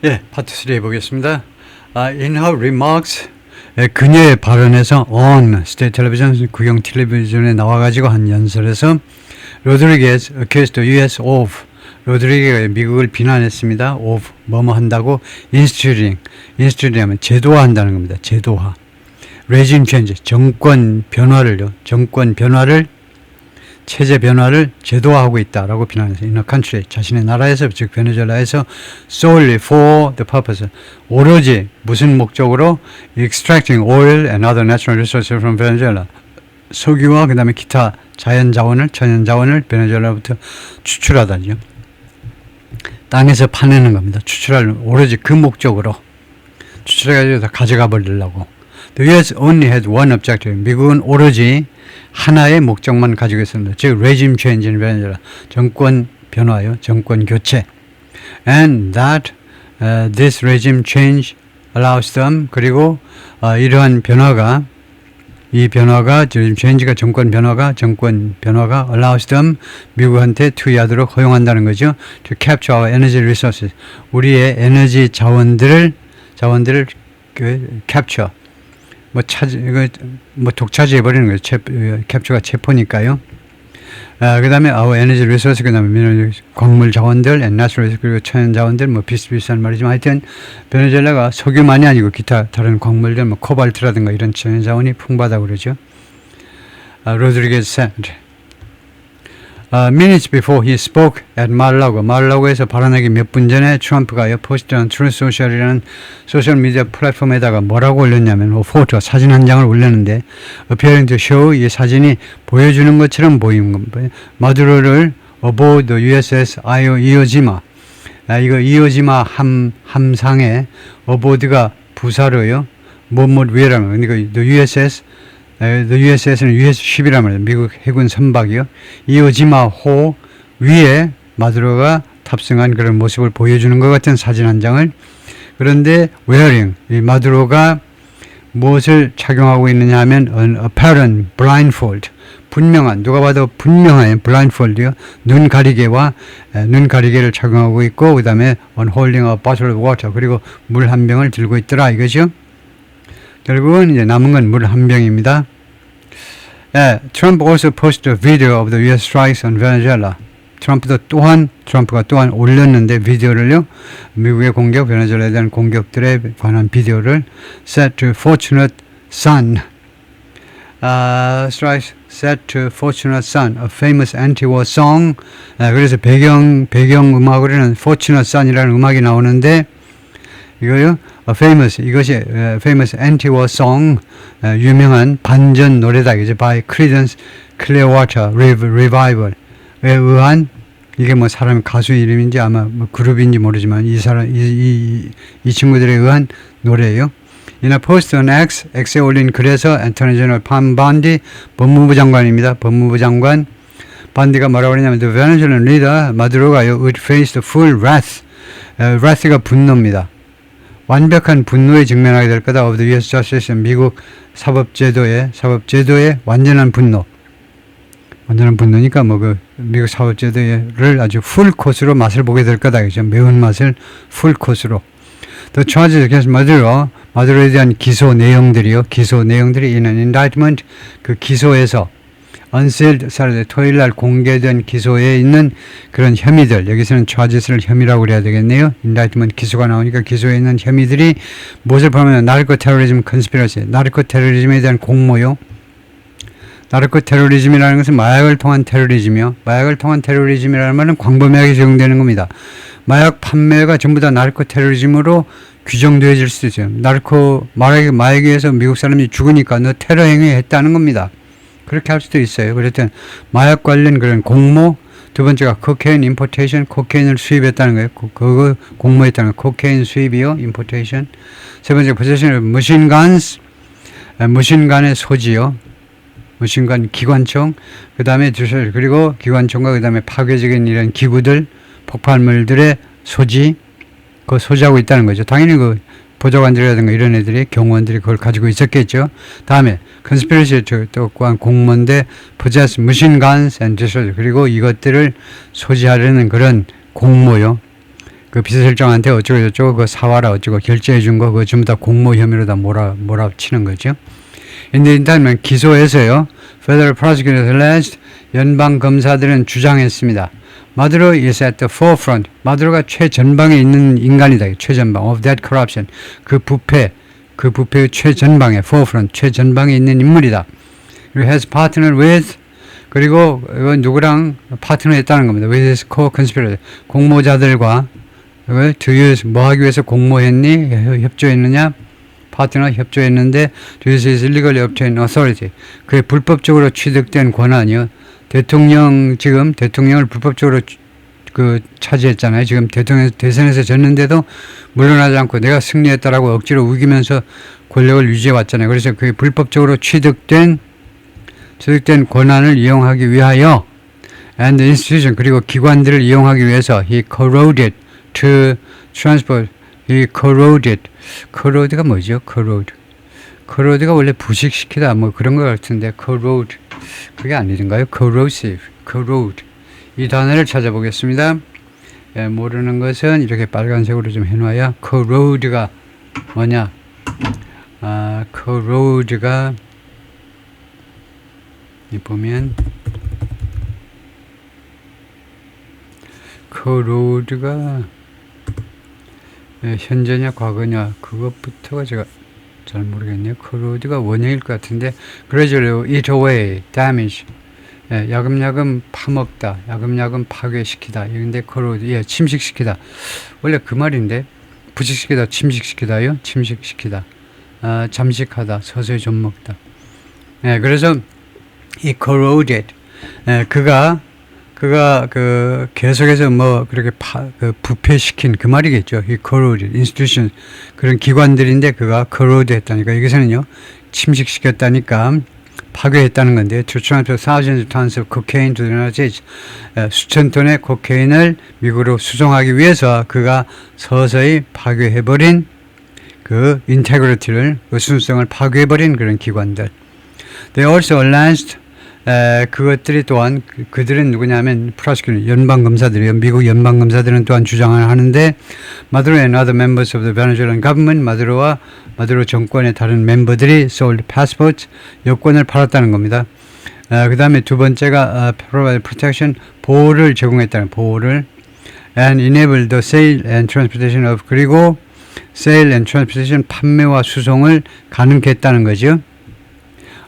예, 파트 3 해보겠습니다. In her remarks, 그녀의 발언에서 on state television, 국영 텔레비전에 나와가지고 한 연설에서 로드리게즈 accused the U.S. of 로드리게가 미국을 비난했습니다. of 뭐뭐 한다고 instituting 하면 제도화한다는 겁니다. 제도화. regime change 정권 변화를 체제 변화를 제도화하고 있다라고 비난했어요. In a country 자신의 나라에서 즉 베네수엘라에서 solely for the purpose 오로지 무슨 목적으로 extracting oil and other natural resources from Venezuela 석유와 그 다음에 기타 천연 자원을 베네수엘라부터 추출하다죠. 땅에서 파내는 겁니다. 추출할 오로지 그 목적으로 추출해가지고 다 가져가 버리려고. The U.S. only had one objective. 미국은 오로지 하나의 목적만 가지고 있습니다. 즉, regime change in Venezuela. 정권 변화요. 정권 교체. And that this regime change allows them. 그리고 이러한 변화가 regime change가 정권 변화가 allows them 미국한테 투여하도록 허용한다는 거죠. To capture our energy resources. 우리의 에너지 자원들을 capture. 독차지해버리는 거예요. 캡처가 체포니까요. 그 다음에 our energy resource, 그 다음에 광물 자원들, and natural resource, 그리고 천연 자원들, 비슷비슷한 말이지만 하여튼, 베네수엘라가 석유만이 아니고 기타 다른 광물들, 코발트라든가 이런 천연 자원이 풍부하다고 그러죠. 로드리게즈 said. Minutes before he spoke at 마르라고에서 발언하기 몇 분 전에 트럼프가 포스트한 트루스 소셜이라는 소셜미디어 플랫폼에다가 뭐라고 올렸냐면 포토 사진 한 장을 올렸는데 appearing to show 이 사진이 보여주는 것처럼 보이는 겁니다. 마두로를 aboard the USS 이오지마 이거 이오지마 함상에 aboard가 부사로요. 위에라는 거. 그러니까 the USS는 US-10이란 말이에요. 미국 해군 선박이요. 이오지마호 위에 마두로가 탑승한 그런 모습을 보여주는 것 같은 사진 한 장을. 그런데 wearing, 이 마두로가 무엇을 착용하고 있느냐 하면 an apparent blindfold, 누가 봐도 분명한 blindfold요. 눈 가리개를 착용하고 있고 그 다음에 on holding a bottle of water, 그리고 물 한 병을 들고 있더라 이거죠. 결국은 이제 남은 건 물 한 병입니다. Trump also posted a video of the U.S. strikes on Venezuela. 트럼프가 또한 올렸는데 비디오를요. 미국의 공격, 베네수엘라에 대한 공격들에 관한 비디오를 set to Fortunate Son. Strikes set to Fortunate Son, a famous anti-war song. 그래서 배경 음악으로는 Fortunate Son이라는 음악이 나오는데 이거요. 이것이 famous anti-war song, 유명한 반전 노래다. 이제 by Creedence Clearwater Revival에 의한 이게 사람 가수 이름인지 아마 그룹인지 모르지만 이 친구들에 의한 노래예요. In a post on X에 올린 글에서 Attorney General Pam Bondi 법무부 장관입니다. 법무부 장관 반디가 뭐라고 그러냐면 the Venezuelan leader 마두로가요 would face the full wrath. wrath가 분노입니다. 완벽한 분노에 직면하게 될 거다. of the U.S. Justice, 미국 사법제도의 완전한 분노니까 미국 사법제도를 아주 풀 코스로 맛을 보게 될 거다. 그죠? 매운 맛을 풀 코스로. The charges against 마두로에 대한 기소 내용들이 in an indictment, 그 기소에서 unsealed Saturday, 토요일날 공개된 기소에 있는 그런 혐의들, 여기서는 charges를 혐의라고 그래야 되겠네요. indictment 기소가 나오니까 기소에 있는 혐의들이 무엇을 보면 나르코 테러리즘 컨스피러시, 나르코 테러리즘에 대한 공모요. 나르코 테러리즘이라는 것은 마약을 통한 테러리즘이요. 마약을 통한 테러리즘이라는 말은 광범위하게 적용되는 겁니다. 마약 판매가 전부 다 나르코 테러리즘으로 규정되어질 수 있어요. 마약에 의해서 미국 사람이 죽으니까 너 테러 행위했다는 겁니다. 그렇게 할 수도 있어요. 그랬더니 마약 관련 그런 공모, 두 번째가 코케인 임포테이션, 코케인을 수입했다는 거예요. 그거 공모했다는 거예요. 코케인 수입이요, 임포테이션. 세 번째 포세션 머신건스, 머신건의 소지요. 머신건 기관총, 그 다음에 그리고 기관총과 그 다음에 파괴적인 이런 기구들, 폭발물들의 소지, 그거 소지하고 있다는 거죠. 당연히 보좌관들이라든가 이런 애들이 경호원들이 그걸 가지고 있었겠죠. 다음에 conspiracy 또한 공모인데 possess machine guns and disorder, 그리고 이것들을 소지하려는 그런 공모요. 그 비서실장한테 어쩌고 저쩌고 그 사와라 어쩌고 결제해 준 거 그거 전부 다 공모 혐의로 다 몰아치는 거죠. 근데 일단은 기소해서요. Federal prosecutors alleged 연방 검사들은 주장했습니다. 마두로 is at the forefront. 마두로가 최전방에 있는 인간이다. 최전방 of that corruption. 그 부패의 최전방에 forefront 최전방에 있는 인물이다. 그리고 has partnered with 그리고 이건 누구랑 파트너했다는 겁니다. with his co-conspirator 공모자들과 이걸 to use 뭐 하기 위해서 공모했니? 협조했느냐? 파트너 협조했는데 to use his illegally obtained authority 그의 불법적으로 취득된 권한이요. 대통령을 불법적으로 차지했잖아요. 지금 대선에서 졌는데도 물러나지 않고 내가 승리했다라고 억지로 우기면서 권력을 유지해 왔잖아요. 그래서 그게 불법적으로 취득된 권한을 이용하기 위하여 and institution 그리고 기관들을 이용하기 위해서 he corroded to transport he corrode가 뭐죠? corrode가 원래 부식시키다 뭐 그런 것 같은데 corrode 그게 아니던가요? corrode 이 단어를 찾아보겠습니다. 예, 모르는 것은 이렇게 빨간색으로 좀 해놔야 corrode가 뭐냐? corrode가 이 보면 corrode가 현재냐 과거냐 그것부터가 제가 잘 모르겠네요. corrode가 원형일 것 같은데 gradually eat away, damage 야금야금 파먹다, 야금야금 파괴시키다. 근데 corrode 침식시키다. 원래 그 말인데 부식시키다, 침식시키다요. 침식시키다, 잠식하다, 서서히 좀 먹다. 그래서 이 corroded 그가 그 계속해서 뭐 그렇게 부패시킨 그 말이겠죠. 이 corroded institution 그런 기관들인데 그가 corrode 했다니까 여기서는요 침식시켰다니까 파괴했다는 건데 to transfer thousands of tons of cocaine to the United States 수천 톤의 코케인을 미국으로 수송하기 위해서 그가 서서히 파괴해버린 그 인테그리티를 그 순수성을 파괴해버린 그런 기관들. They also alleged 그것들이 또한 그들은 누구냐면 프로시큐터 연방검사들이요. 미국 연방검사들은 또한 주장을 하는데 마두로 and other members of the Venezuelan government 마두로 정권의 다른 멤버들이 sold passports 여권을 팔았다는 겁니다. 그 다음에 두 번째가 provide protection 보호를 제공했다는 보호를 and enable the sale and transportation of 그리고 sale and transportation 판매와 수송을 가능케 했다는 거죠.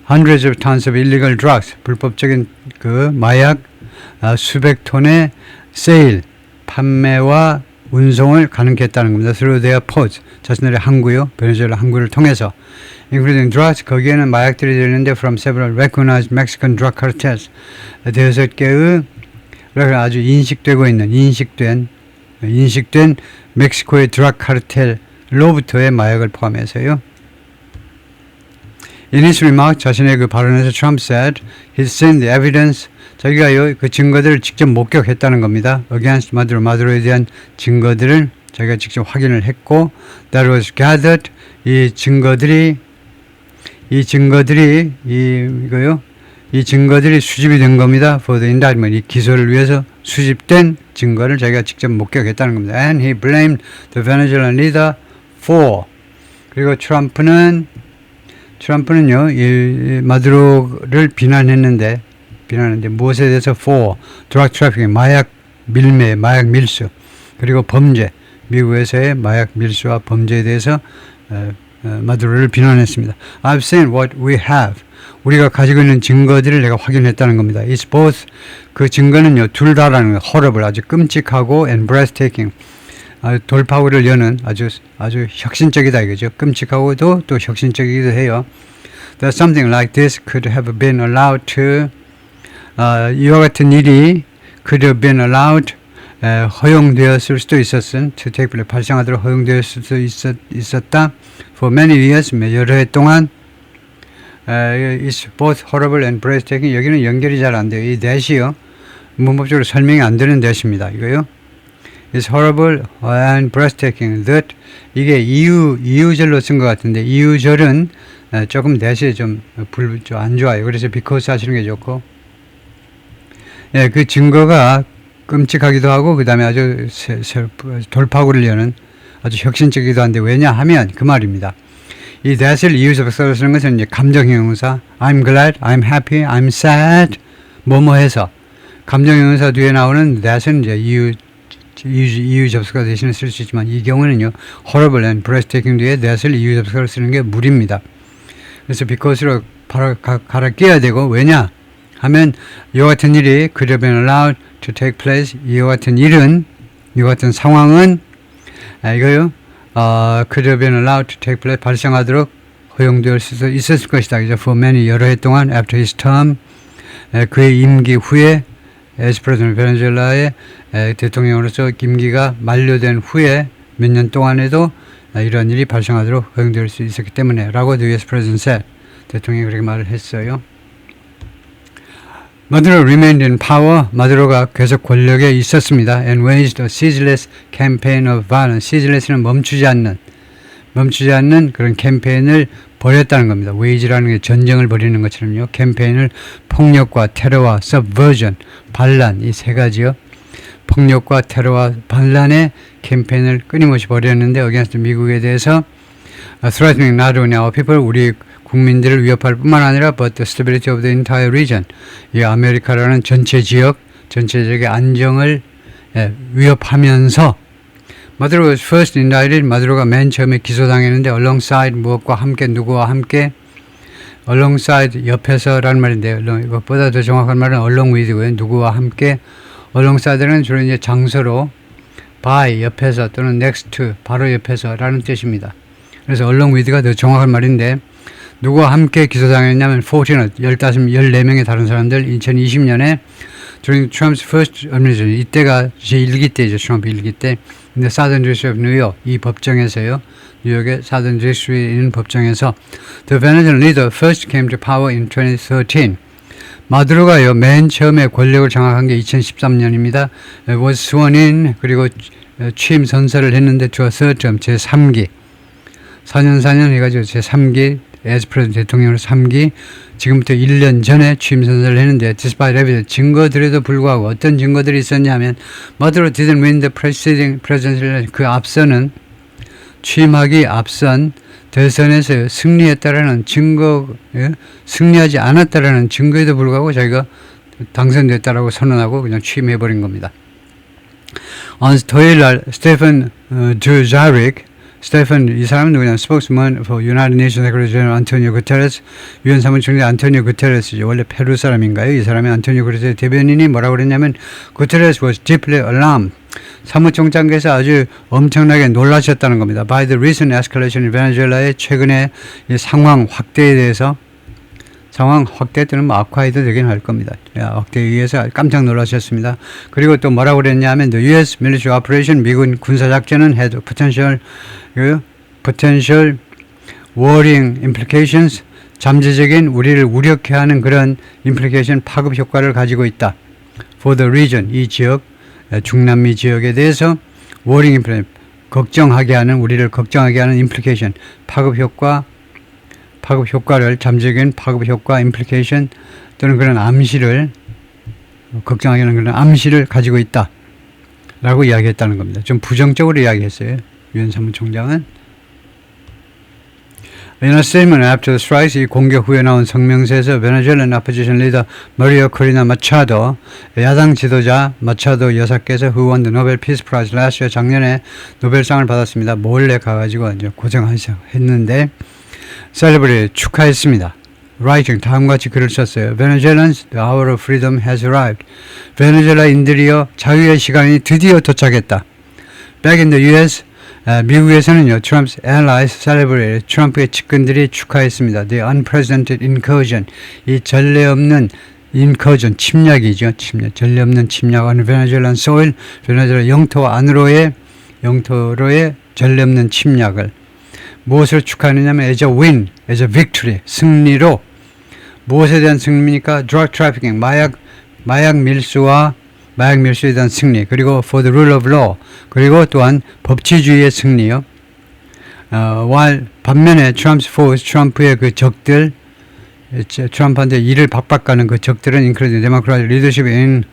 Hundreds of tons of illegal drugs 불법적인 그 마약 수백 톤의 세일 판매와 운송을 가능케 했다는 겁니다. Through their ports 자신들의 항구요 베네수엘라 항구를 통해서 including drugs 거기에는 마약들이 들리는데 from several recognized Mexican drug cartels 6개의 아주 인식된 멕시코의 드라그 카르텔로부터의 마약을 포함해서요. In his remark, 자신의 그 발언에서 Trump said he's seen the evidence. 자기가요 그 증거들을 직접 목격했다는 겁니다. Against 마두로에 대한 증거들을 자기가 직접 확인을 했고, that was gathered. 이 증거들이 수집이 된 겁니다. For the indictment. 이 기소를 위해서 수집된 증거를 자기가 직접 목격했다는 겁니다. And he blamed the Venezuelan leader for. 그리고 트럼프는요, 이 마두로를 비난했는데 무엇에 대해서 for drug trafficking, 마약 밀매, 마약 밀수, 그리고 범죄, 미국에서의 마약 밀수와 범죄에 대해서 마두로를 비난했습니다. I've seen what we have. 우리가 가지고 있는 증거들을 내가 확인했다는 겁니다. It's both. 그 증거는요, 둘 다라는 거예요. horrible, 아주 끔찍하고 and breathtaking. 돌파구를 여는 아주 혁신적이다 이거죠. 끔찍하고도 또 혁신적이기도 해요. That something like this could have been allowed to 이와 같은 일이 could have been allowed 허용되었을 수도 있었은 to take place 발생하도록 허용되었을 수도 있었다. For many years 여러 해 동안 it's both horrible and breathtaking. 여기는 연결이 잘 안 돼요. 이 that이요 문법적으로 설명이 안 되는 that입니다. 이거요. It's horrible and breathtaking that 이게 이유절로 쓴 것 같은데 이유절은 조금 that이 좀 안 좋아요. 그래서 because 하시는 게 좋고 그 증거가 끔찍하기도 하고 그 다음에 아주 돌파구를 여는 아주 혁신적이기도 한데 왜냐하면 그 말입니다. 이 that을 이유접속사로 쓰는 것은 이제 감정형용사 I'm glad, I'm happy, I'm sad 뭐뭐 해서 감정형용사 뒤에 나오는 that은 이제 이유접속사 대신에 쓸 수 있지만 이 경우는요 horrible and breathtaking 뒤에 that을 이유접속사로 쓰는 게 무리입니다. 그래서 because로 바로 갈아 끼어야 되고 왜냐 하면 이와 같은 일이 could have been allowed to take place 이와 같은 일은 이와 같은 상황은 이거요 could have been allowed to take place 발생하도록 허용될 수 있었을 것이다. 그죠? For many 여러 해 동안 after his term 그의 임기 후에 as president 베네수엘라의 대통령으로서 임기가 만료된 후에 몇 년 동안에도 이런 일이 발생하도록 허용될 수 있었기 때문에 라고 the US president said 대통령이 그렇게 말을 했어요. 마두로 remained in power 마두로가 계속 권력에 있었습니다. and waged a ceaseless campaign of violence ceaseless는 멈추지 않는 그런 캠페인을 벌였다는 겁니다. wage라는 게 전쟁을 벌이는 것처럼요. 캠페인을 폭력과 테러와 subversion 반란 이 세 가지요. 폭력과 테러와 반란의 캠페인을 끊임없이 벌였는데 against 미국에 대해서 threatening not only our people 우리 국민들을 위협할 뿐만 아니라 but the stability of the entire region 이 아메리카라는 전체 지역 전체적인 안정을 위협하면서 마두로 was first indicted 마두로가 맨 처음에 기소당했는데 alongside 무엇과 함께 누구와 함께 alongside 옆에서라는 말인데 이것보다 더 정확한 말은 along with고요. 누구와 함께 alongside는 주로 이제 장소로 by 옆에서 또는 next to 바로 옆에서라는 뜻입니다. 그래서 along with가 더 정확한 말인데 누구와 함께 기소당했냐면 14명의 다른 사람들 2020년에 during Trump's first administration 이때가 제1기 때죠. 트럼프 1기 때 근데 Southern District of New York 이 법정에서요. 뉴욕의 Southern District에 있는 법정에서 The Venezuelan leader first came to power in 2013 마두로가요. 맨 처음에 권력을 장악한 게 2013년입니다. was sworn in 그리고 취임 선서를 했는데 to a third term 제3기 4년 해가지고 제3기 as president 대통령으로 3기 지금부터 1년 전에 취임 선서를 했는데 despite evidence 증거들에도 불구하고 어떤 증거들이 있었냐면 마두로 didn't win the preceding presidential 그 앞서는 취임하기 앞선 대선에서 승리했다라는 증거 승리하지 않았다라는 증거에도 불구하고 자기가 당선됐다라고 선언하고 그냥 취임해버린 겁니다. 토요일날 스테픈 두자릭 스테픈 이 사람은 누구냐 spokesman for United Nations Secretary General 안토니오 구테레스 유엔 사무총장 안토니오 구테레스죠. 원래 페루 사람인가요? 이 사람이 안토니오 구테레스 대변인이 뭐라고 그랬냐면 구테레스 was deeply alarmed 사무총장께서 아주 엄청나게 놀라셨다는 겁니다. By the recent escalation in Venezuela의 최근의 이 상황 확대에 대해서 상황 확대 때는 뭐 악화해도 되긴 할 겁니다. 확대에 의해서 깜짝 놀라셨습니다. 그리고 또 뭐라고 그랬냐면 the US military operation 미군 군사작전은 had potential warring implications 잠재적인 우리를 우려케 하는 그런 implication 파급 효과를 가지고 있다. For the region 이 지역 중남미 지역에 대해서 warring implication 걱정하게 하는 우리를 걱정하게 하는 implication 파급 효과를 잠재적인 파급 효과 implication 또는 그런 암시를 걱정하게 하는 그런 암시를 가지고 있다 라고 이야기했다는 겁니다. 좀 부정적으로 이야기했어요. 유엔 사무총장은 In a statement after the strikes 이 공격 후에 나온 성명서에서 Venezuelan opposition leader Maria Corina Machado 야당 지도자 마차도 여사께서 who won the Nobel Peace Prize last year 작년에 노벨상을 받았습니다. 몰래 가가지고 이제 고생했는데 celebrate 축하했습니다. Writing 다음과 같이 글을 썼어요. Venezuelans, the hour of freedom has arrived. 베네수엘라인들이여 자유의 시간이 드디어 도착했다. Back in the U.S. 미국에서는요. Trump's allies celebrated. 트럼프의 측근들이 축하했습니다. The unprecedented incursion. 이 전례 없는 incursion 침략이죠. 전례 없는 침략 on Venezuelan soil. 베네수엘라 영토 안으로의 전례 없는 침략을 무엇을 축하하느냐면 as a win, as a victory, 승리로 무엇에 대한 승리입니까? drug trafficking, 마약 밀수에 대한 승리, 그리고 for the rule of law, 그리고 또한 법치주의의 승리요. while 반면에 Trump's foes, 트럼프의 그 적들, 트럼프한테 일을 박박가는 그 적들은 including Democratic leadership in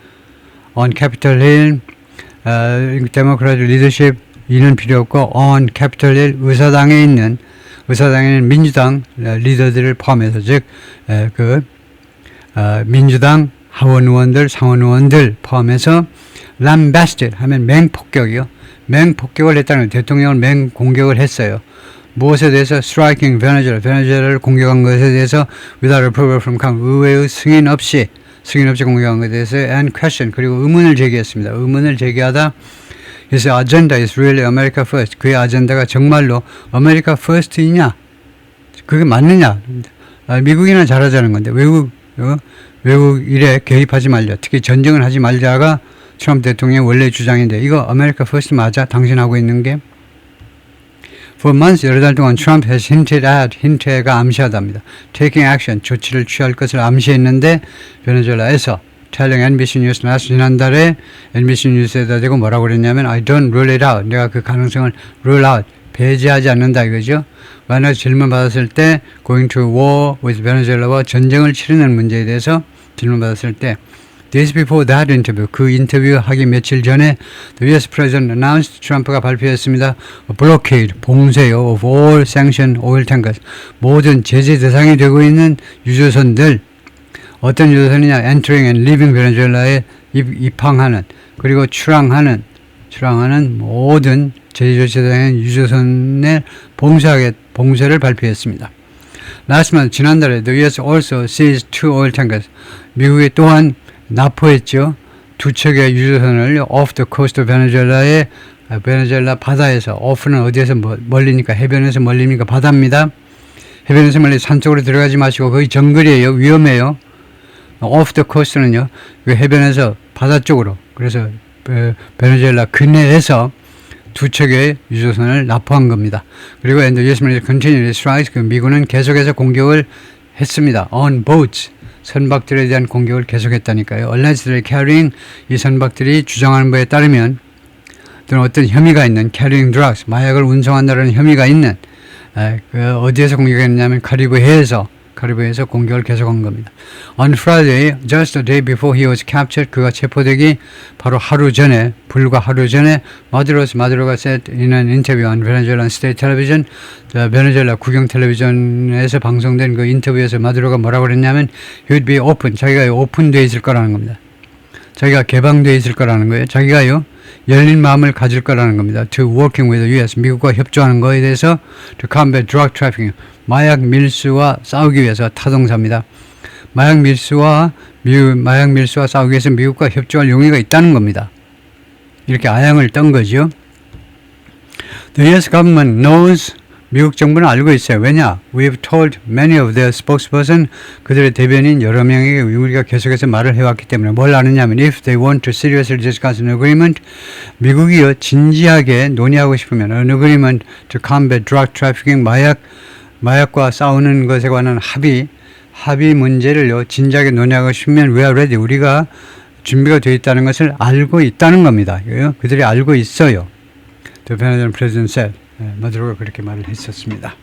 on Capitol Hill, 데모크라트 리더십 이는 필요 없고 on Capitol Hill 의사당에 있는 민주당 리더들을 포함해서 즉 민주당 하원 의원들, 상원 의원들 포함해서 lambasted 하면 맹폭격이요. 맹폭격을 했다는 거예요. 대통령을 맹공격을 했어요. 무엇에 대해서 striking 베네수엘라를 공격한 것에 대해서 without approval from Congress 의회의 승인 없이 공격한 것에 대해서 and question 그리고 의문을 제기했습니다. 의문을 제기하다 his agenda is really America first. 그의 아젠다가 정말로 America first이냐? 그게 맞느냐? 미국이나 잘하자는 건데 외국 일에 개입하지 말자. 특히 전쟁을 하지 말자가 트럼프 대통령의 원래 주장인데 이거 America first 맞아? 당신하고 있는 게? For months, 여러 달 동안 Trump has hinted at, 힌트가 암시하답니다. Taking action, 조치를 취할 것을 암시했는데 베네수엘라에서 telling NBC News 지난달에 NBC 뉴스에다 대고 뭐라고 그랬냐면 I don't rule it out. 내가 그 가능성을 rule out, 배제하지 않는다 이거죠. 만약 질문 받았을 때 going to war with Venezuela와 전쟁을 치르는 문제에 대해서 질문 받았을 때 Days before that interview, 그 인터뷰 하기 며칠 전에 the US President announced, 트럼프가 발표했습니다. A blockade, 봉쇄요, of all sanctioned oil tankers. 모든 제재 대상이 되고 있는 유조선들, 어떤 유조선이냐, entering and leaving 베네수엘라에 입항하는, 그리고 출항하는 모든 제재 조치 대상인 유조선의 봉쇄를 발표했습니다. Last month, 지난달에 the US also seized 2 oil tankers. 미국이 또한 납포했죠. 2척의 유조선을 off the coast of Venezuela의 베네수엘라 바다에서 off는 어디에서 멀리니까 해변에서 멀리니까 바다입니다. 해변에서 멀리 산 쪽으로 들어가지 마시고 거기 정글이에요. 위험해요. off the coast는요. 그 해변에서 바다 쪽으로 그래서 베네수엘라 근해에서 2척의 유조선을 납포한 겁니다. 그리고 and the US military continued strikes. 그 미군은 계속해서 공격을 했습니다. on boats. 선박들에 대한 공격을 계속했다니까요. allegedly carrying 이 선박들이 주장하는 바에 따르면 또는 어떤 혐의가 있는 carrying drugs 마약을 운송한다는 혐의가 있는 어디에서 공격했냐면 카리브해에서 공격을 계속한 겁니다. On Friday, just a day before he was captured, 그가 체포되기 바로 불과 하루 전에 마두로가 said in an interview on Venezuelan state television, 베네수엘라 국영 텔레비전에서 방송된 그 인터뷰에서 마두로가 뭐라고 그랬냐면 he would be open, 자기가 오픈되어 있을 거라는 겁니다. 자기가 개방되어 있을 거라는 거예요. 자기가요 열린 마음을 가질 거라는 겁니다. To working with the US, 미국과 협조하는 거에 대해서 to combat drug trafficking, 마약 밀수와 싸우기 위해서 타동사입니다. 마약 밀수와 싸우기 위해서 미국과 협조할 용의가 있다는 겁니다. 이렇게 아양을 떤 거죠. The US government knows, 미국 정부는 알고 있어요. 왜냐? We've told many of their spokesperson, 그들의 대변인 여러 명에게 우리가 계속해서 말을 해왔기 때문에 뭘 아느냐면 if they want to seriously discuss an agreement, 미국이요 진지하게 논의하고 싶으면 an agreement to combat drug trafficking, 마약과 싸우는 것에 관한 합의 문제를요 진지하게 논의하고 싶으면 we are ready, 우리가 준비가 되어 있다는 것을 알고 있다는 겁니다. 그들이 알고 있어요. The Venezuelan president said. 마두로가 그렇게 말을 했었습니다.